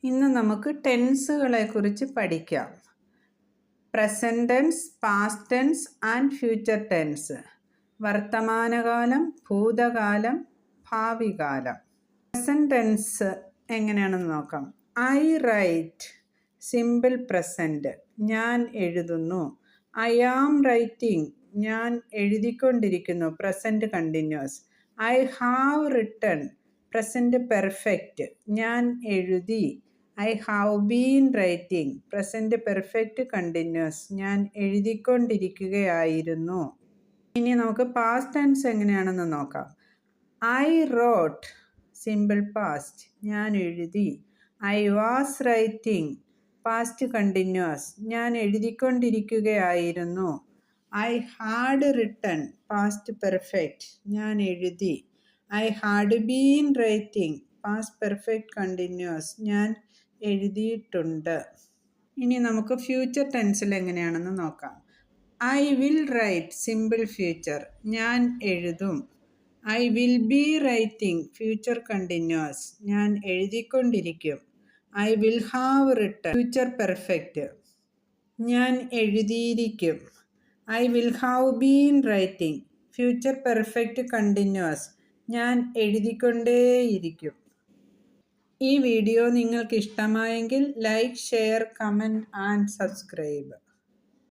ഇന്ന് നമുക്ക് ടെൻസുകളെ കുറിച്ച് പഠിക്കാം. Present tense, past tense and future tense. വർത്തമാനകാലം, ഭൂതകാലം, ഭാവികാലം. പ്രസന്റ് ടെൻസ് എങ്ങനെയാണെന്ന് നോക്കാം. ഐ റൈറ്റ്, സിമ്പിൾ പ്രസന്റ്, ഞാൻ എഴുതുന്നു. ഐ ആം റൈറ്റിംഗ്, ഞാൻ എഴുതിക്കൊണ്ടിരിക്കുന്നു, present continuous. I have written, present perfect, ഞാൻ എഴുതി. I have been writing, present perfect continuous, ഞാൻ എഴുതിക്കൊണ്ടിരിക്കുകയായിരുന്നു. ഇനി നമുക്ക് പാസ്റ്റ് ടെൻസ് എങ്ങനെയാണെന്ന് നോക്കാം. ഐ റോട്ട്, സിമ്പിൾ പാസ്റ്റ്, ഞാൻ എഴുതി. I was writing, past continuous, ഞാൻ എഴുതിക്കൊണ്ടിരിക്കുകയായിരുന്നു. I had written, past perfect, ഞാൻ എഴുതി. I had been writing, past perfect continuous, ഞാൻ എഴുതിയിട്ടുണ്ട്. ഇനി നമുക്ക് ഫ്യൂച്ചർ ടെൻസിൽ എങ്ങനെയാണെന്ന് നോക്കാം. I will write, simple future, ഞാൻ എഴുതും. I will be writing, future continuous, ഞാൻ എഴുതിക്കൊണ്ടിരിക്കും. I will have written, future perfect, ഞാൻ എഴുതിയിരിക്കും. I will have been writing, future perfect continuous, ഞാൻ എഴുതിക്കൊണ്ടേയിരിക്കും. ഈ വീഡിയോ നിങ്ങൾക്ക് ഇഷ്ടമായെങ്കിൽ like, share, comment and subscribe.